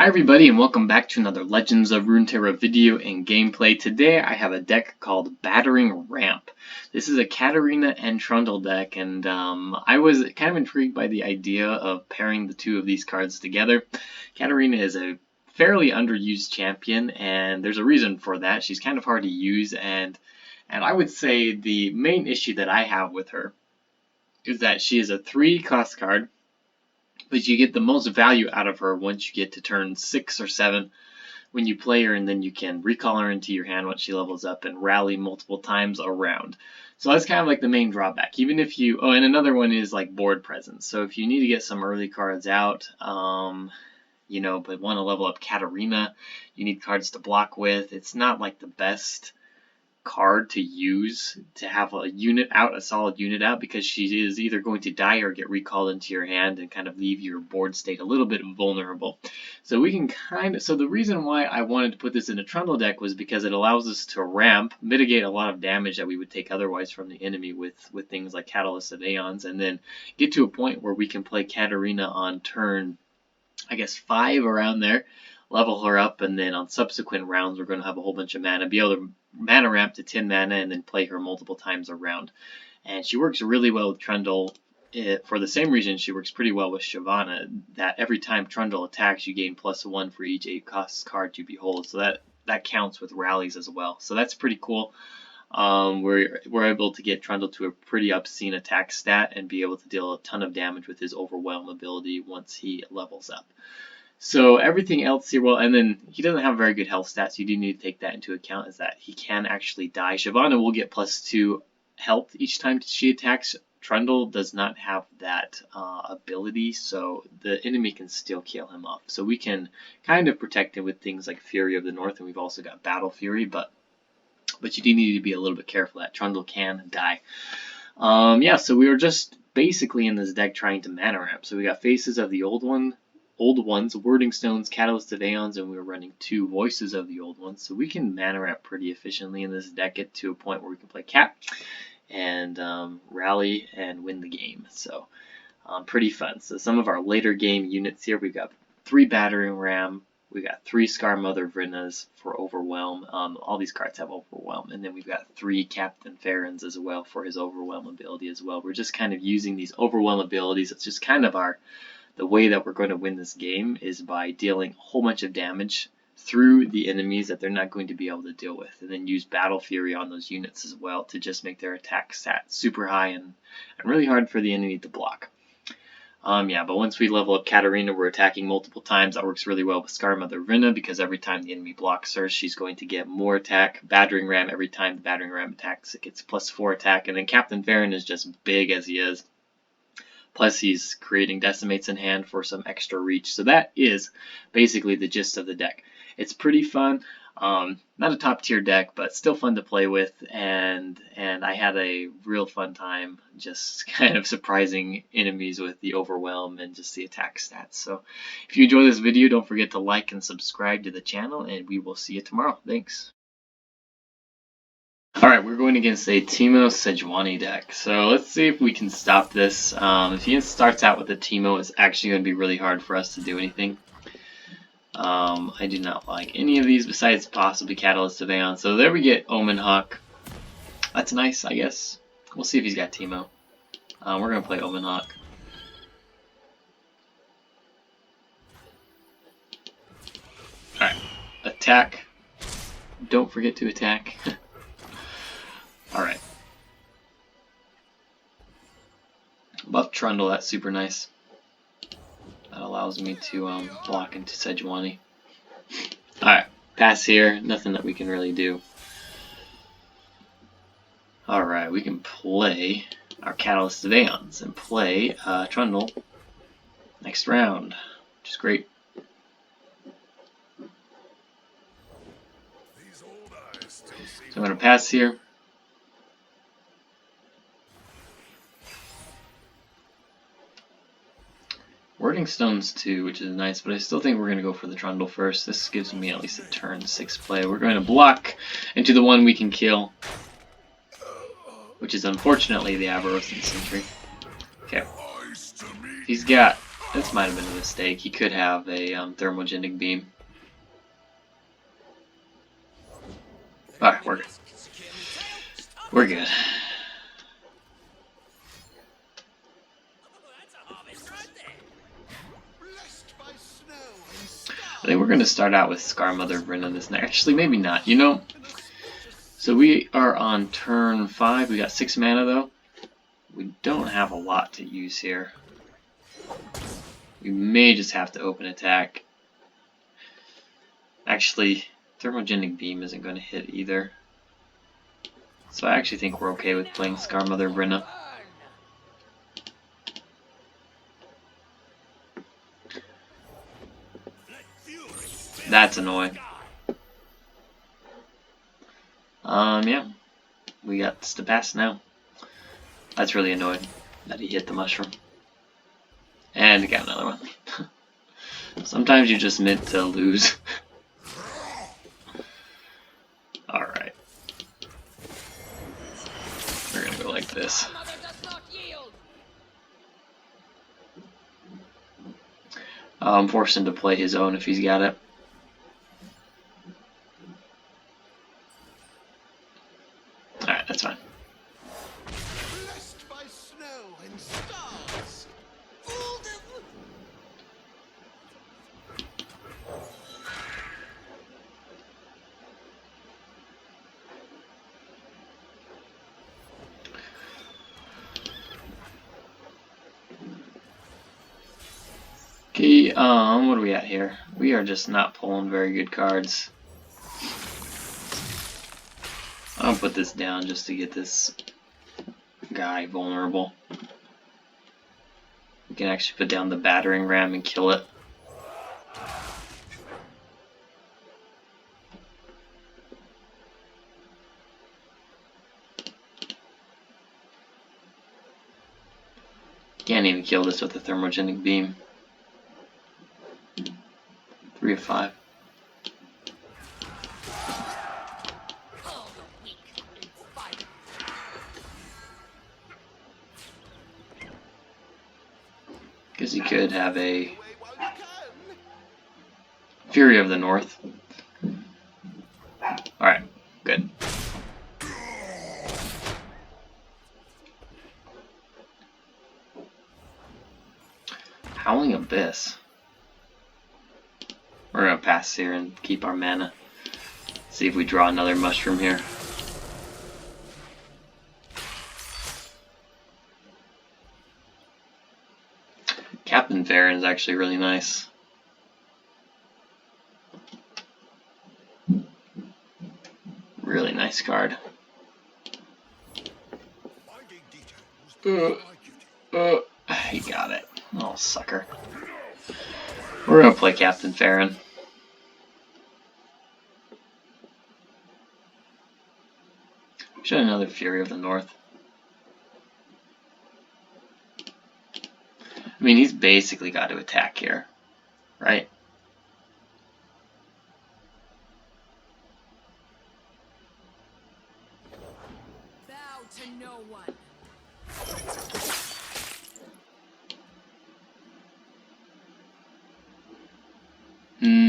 Hi everybody and welcome back to another Legends of Runeterra video and gameplay. Today I have a deck called Battering Ramp. This is a Katarina and Trundle deck, and I was kind of intrigued by the idea of pairing the two of these cards together. Katarina is a fairly underused champion, and there's a reason for that. She's kind of hard to use, and I would say the main issue that I have with her is that she is a 3-cost card, but you get the most value out of her once you get to turn 6 or 7 when you play her, and then you can recall her into your hand once she levels up and rally multiple times around. So that's kind of like the main drawback. Even if you, oh, and another one is like board presence. So if you need to get some early cards out, you know, but want to level up Katarina, you need cards to block with. It's not like the best card to use to have a unit out, a solid unit out, because she is either going to die or get recalled into your hand and kind of leave your board state a little bit vulnerable. So we can kind of, so the reason why I wanted to put this in a Trundle deck was because it allows us to ramp, mitigate a lot of damage that we would take otherwise from the enemy with things like Catalyst of Aeons, and then get to a point where we can play Katarina on turn, I guess 5 around there, level her up, and then on subsequent rounds we're going to have a whole bunch of mana, be able to mana ramp to 10 mana and then play her multiple times around. And she works really well with Trundle for the same reason she works pretty well with Shyvana, that every time Trundle attacks you gain +1 for each 8-cost card you behold, so that counts with rallies as well. So that's pretty cool. We're able to get Trundle to a pretty obscene attack stat and be able to deal a ton of damage with his Overwhelm ability once he levels up. So everything else here, well, and then he doesn't have very good health stats. You do need to take that into account, is that he can actually die. Shyvana will get +2 health each time she attacks. Trundle does not have that ability, so the enemy can still kill him off. So we can kind of protect him with things like Fury of the North, and we've also got Battle Fury, but you do need to be a little bit careful that Trundle can die. Yeah, so we were just basically in this deck trying to mana ramp. So we got Faces of the Old Ones, Wording Stones, Catalyst of Aeons, and we were running 2 Voices of the Old Ones. So we can mana ramp pretty efficiently in this deck, get to a point where we can play Cap and rally and win the game. So pretty fun. So some of our later game units here, we've got 3 Battering Ram, we got 3 Scar Mother Vrinas for Overwhelm. All these cards have Overwhelm, and then we've got 3 Captain Farron's as well for his Overwhelm ability as well. We're just kind of using these Overwhelm abilities. It's just kind of the way that we're going to win this game is by dealing a whole bunch of damage through the enemies that they're not going to be able to deal with, and then use Battle Fury on those units as well to just make their attack stat super high and really hard for the enemy to block. Yeah, but once we level up Katarina, we're attacking multiple times. That works really well with Scar Mother Vrina, because every time the enemy blocks her, she's going to get more attack. Battering Ram, every time the Battering Ram attacks, it gets +4 attack, and then Captain Farron is just big as he is. Plus he's creating Decimates in hand for some extra reach. So that is basically the gist of the deck. It's pretty fun. Not a top tier deck, but still fun to play with, and I had a real fun time just kind of surprising enemies with the Overwhelm and just the attack stats. So if you enjoy this video, don't forget to like and subscribe to the channel, and we will see you tomorrow. Thanks. Alright, we're going against a Teemo Sejuani deck. So let's see if we can stop this. If he starts out with a Teemo, it's actually going to be really hard for us to do anything. I do not like any of these besides possibly Catalyst of Aeon. So there we get Omen Hawk. That's nice, I guess. We'll see if he's got Teemo. We're going to play Omen Hawk. Alright, attack. Don't forget to attack. Alright. Buff Trundle, that's super nice. That allows me to block into Sejuani. Alright, pass here. Nothing that we can really do. Alright, we can play our Catalyst of Aeons and play Trundle next round, which is great. So I'm going to pass here. Wording Stones too, which is nice, but I still think we're going to go for the Trundle first. This gives me at least a turn 6 play. We're going to block into the one we can kill, which is unfortunately the Avarician Sentry. Okay. He's got This might have been a mistake. He could have a thermogenic beam. Alright, we're good. We're good. I think we're going to start out with Scar Mother Brenna this night. Actually, maybe not. You know, so we are on turn 5. We got 6 mana though. We don't have a lot to use here. We may just have to open attack. Actually, Thermogenic Beam isn't going to hit either. So I actually think we're okay with playing Scar Mother Brenna. That's annoying. Yeah. We got to pass now. That's really annoying that he hit the mushroom. And got another one. Sometimes you're just meant to lose. Alright. We're gonna go like this. I'm forced him to play his own if he's got it. Alright, that's fine. Okay, what are we at here? We are just not pulling very good cards. I'll put this down just to get this guy vulnerable. We can actually put down the battering ram and kill it. Can't even kill this with a thermogenic beam. 3 of 5. Because he could have a Fury of the North. Alright, good. Howling Abyss. We're gonna pass here and keep our mana. See if we draw another mushroom here. Captain Farron is actually really nice. Really nice card. He got it. Oh, sucker. We're gonna play Captain Farron. Should have another Fury of the North. I mean, he's basically got to attack here, right? Bow to no one.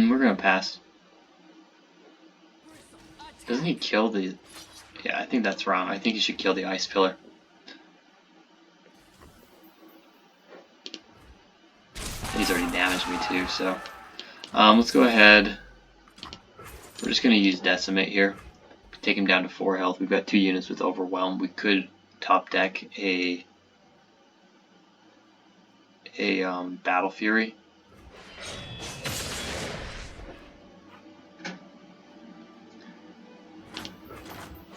We're gonna pass. Doesn't he kill the... Yeah, I think that's wrong. I think he should kill the Ice Pillar. He's already damaged me too, so... let's go ahead. We're just gonna use Decimate here. Take him down to 4 health. We've got 2 units with Overwhelm. We could top deck a Battle Fury.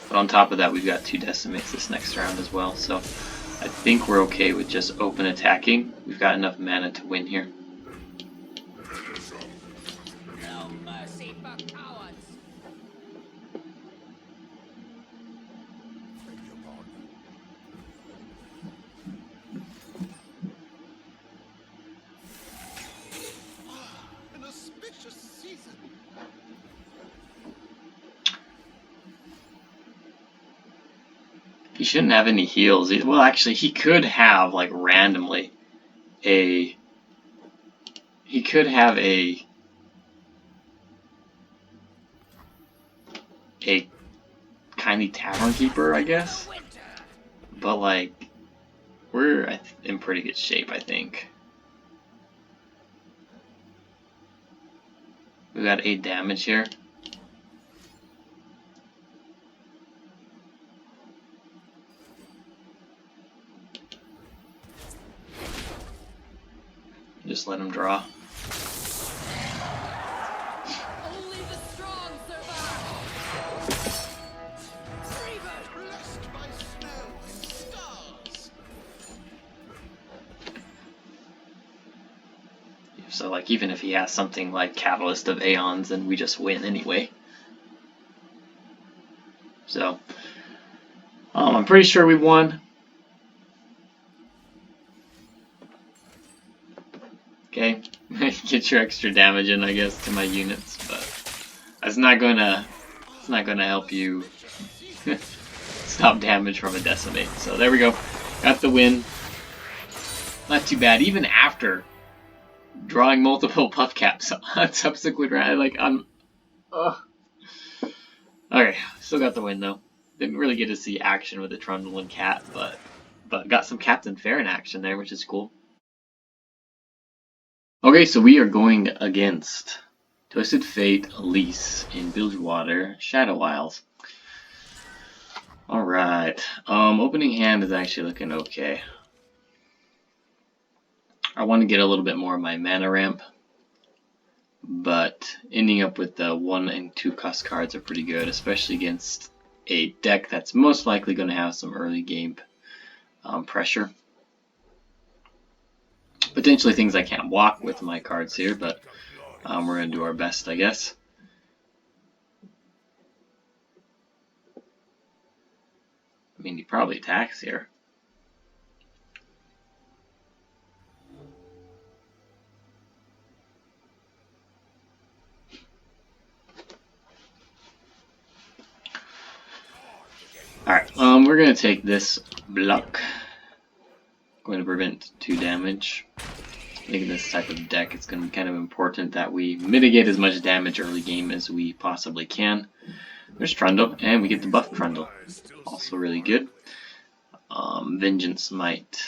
But on top of that, we've got 2 Decimates this next round as well, so I think we're okay with just open attacking. We've got enough mana to win here. No mercy for cowards. An auspicious season. He shouldn't have any heals. Well, actually, he could have, like, randomly a he could have a kindly tavern keeper, I guess. But like, we're in pretty good shape, I think. We got 8 damage here. Just let him draw. Only the strong survive. Blessed by snow and stars. So like, even if he has something like Catalyst of Aeons, then we just win anyway. So I'm pretty sure we won. Okay, get your extra damage in, I guess, to my units, but that's not gonna help you stop damage from a decimate. So there we go, got the win. Not too bad, even after drawing multiple puff caps on subsequent round. Like okay, still got the win though. Didn't really get to see action with the Trundle and Cat, but got some Captain Fair in action there, which is cool. Okay, so we are going against Twisted Fate, Elise in Bilgewater, Shadow Isles. Alright, opening hand is actually looking okay. I want to get a little bit more of my mana ramp, but ending up with the 1 and 2 cost cards are pretty good, especially against a deck that's most likely going to have some early game pressure. Potentially things I can't block with my cards here, but we're going to do our best, I guess. I mean, he probably attacks here. Alright, we're going to take this block. Going to prevent 2 damage. I think in this type of deck it's going to be kind of important that we mitigate as much damage early game as we possibly can. There's Trundle, and we get the buff Trundle. Also really good. Vengeance might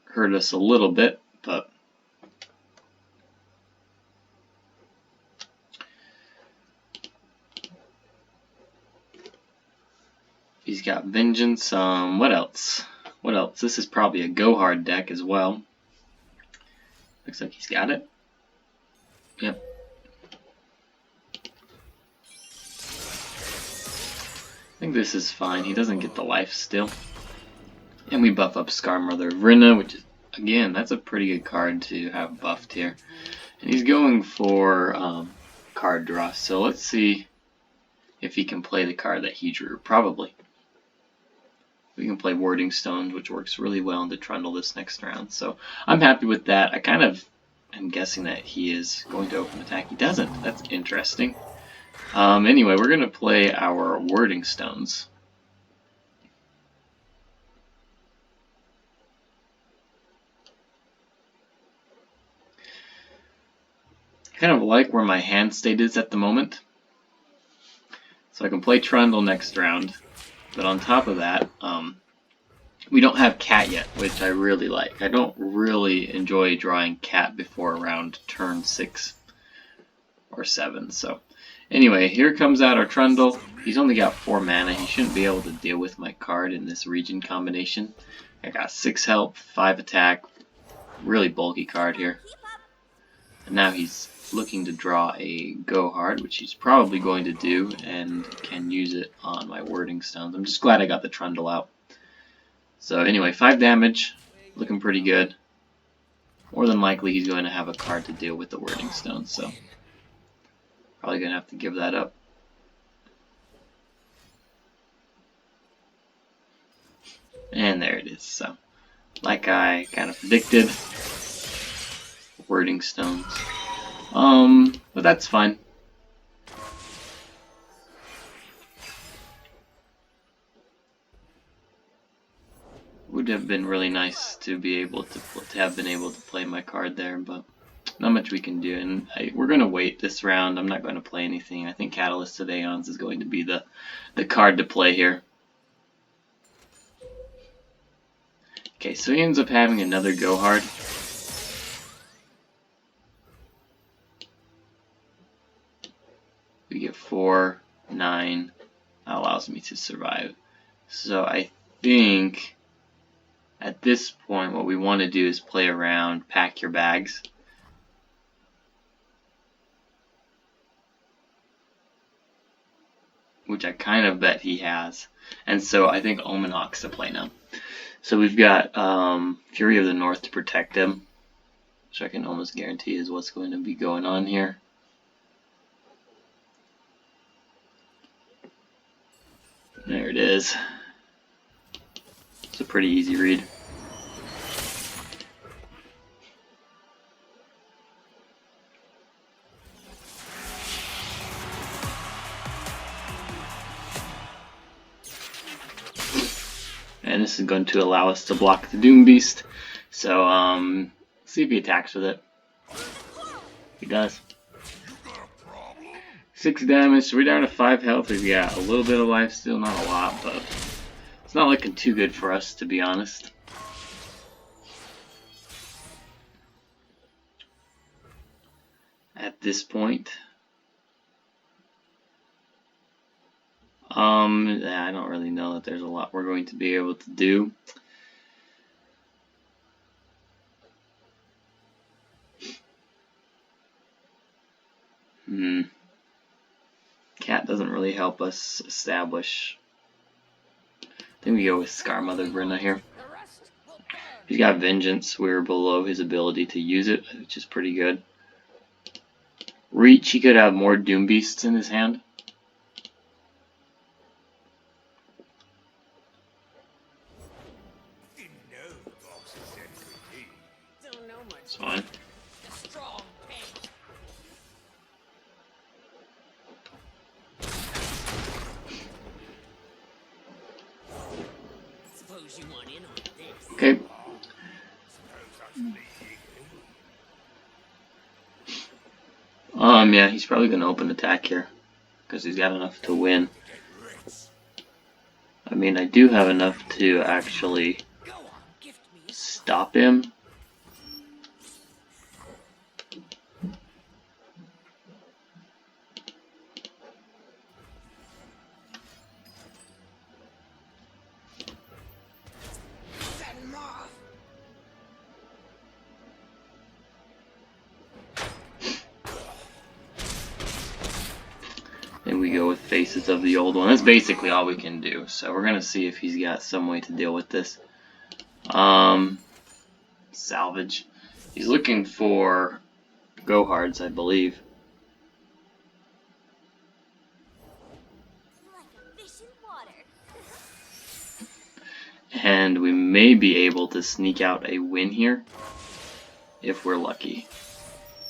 hurt us a little bit, but he's got Vengeance. What else? What else? This is probably a go hard deck as well. Looks like he's got it. Yep. I think this is fine. He doesn't get the life still. And we buff up Scar Mother of Rinna, which is, again, that's a pretty good card to have buffed here. And he's going for card draw. So let's see if he can play the card that he drew. Probably. We can play Warding Stones, which works really well into Trundle this next round. So I'm happy with that. I kind of am guessing that he is going to open attack. He doesn't. That's interesting. Anyway, we're going to play our Warding Stones. I kind of like where my hand state is at the moment. So I can play Trundle next round. But on top of that, we don't have Cat yet, which I really like. I don't really enjoy drawing Cat before around turn 6 or 7. So anyway, here comes out our Trundle. He's only got 4 mana. He shouldn't be able to deal with my card in this region combination. I got 6 health, 5 attack. Really bulky card here. And now he's looking to draw a Go Hard, which he's probably going to do, and can use it on my Warding Stones. I'm just glad I got the Trundle out. So anyway, 5 damage, looking pretty good. More than likely he's going to have a card to deal with the Warding Stones, so probably going to have to give that up. And there it is. So, like I kind of predicted, Warding Stones. But that's fine. Would have been really nice to be able to have been able to play my card there, but not much we can do, and we're going to wait this round. I'm not going to play anything. I think Catalyst of Aeons is going to be the card to play here. Okay, so he ends up having another Go Hard. We get 4, 9. That allows me to survive. So I think at this point what we want to do is play around, pack your bags. Which I kind of bet he has. And so I think Omen Hawk's to play now. So we've got Fury of the North to protect him. Which I can almost guarantee is what's going to be going on here. There it is. It's a pretty easy read. And this is going to allow us to block the Doom Beast. So, see if he attacks with it. He does. 6 damage, so we're down to 5 health. We've got a little bit of life still, not a lot, but it's not looking too good for us, to be honest. At this point. I don't really know that there's a lot we're going to be able to do. Cat doesn't really help us establish. I think we go with Scar Mother Brynna here. He's got Vengeance. We're below his ability to use it, which is pretty good. Reach, he could have more Doom Beasts in his hand. It's fine. Okay. Yeah, he's probably gonna open attack here because he's got enough to win. I mean, I do have enough to actually stop him. And we go with Faces of the Old One. That's basically all we can do. So we're gonna see if he's got some way to deal with this. Salvage. He's looking for Go Hards, I believe. And we may be able to sneak out a win here if we're lucky.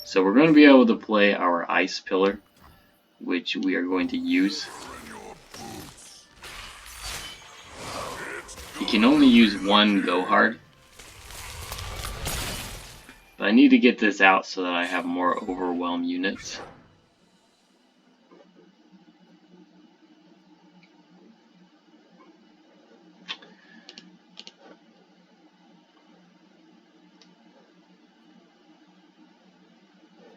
So we're going to be able to play our Ice Pillar, which we are going to use. He can only use one Go Hard. But I need to get this out so that I have more Overwhelm units.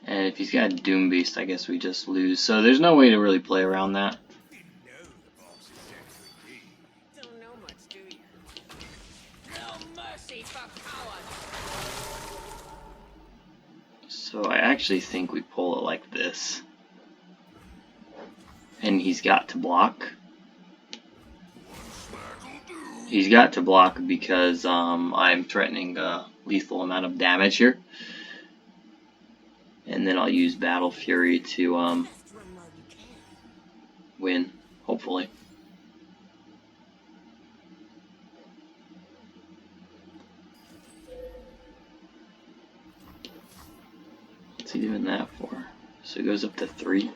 And if he's got Doom Beast, I guess we just lose. So there's no way to really play around that. So I actually think we pull it like this. And he's got to block. He's got to block because I'm threatening a lethal amount of damage here. And then I'll use Battle Fury to win, hopefully. What's he doing that for? So it goes up to 3.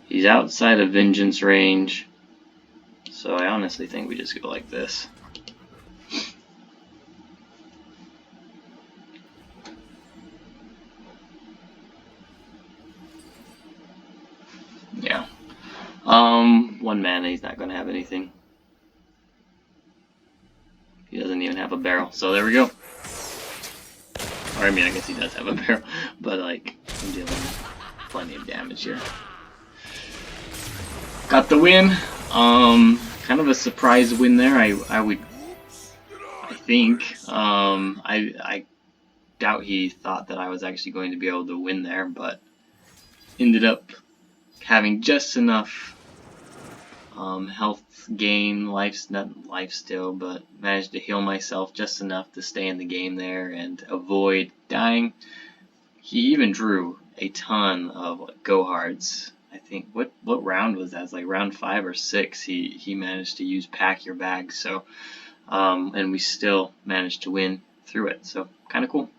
He's outside of Vengeance range. So I honestly think we just go like this. 1 mana, he's not going to have anything. He doesn't even have a barrel, so there we go. Or I mean, I guess he does have a barrel, but like, I'm dealing plenty of damage here. Got the win. Kind of a surprise win there. I think. I doubt he thought that I was actually going to be able to win there, but ended up having just enough health gain, not life still, but managed to heal myself just enough to stay in the game there and avoid dying. He even drew a ton of go hards. I think what round was that? It's like round 5 or 6. He managed to use pack your bag. So and we still managed to win through it. So kind of cool.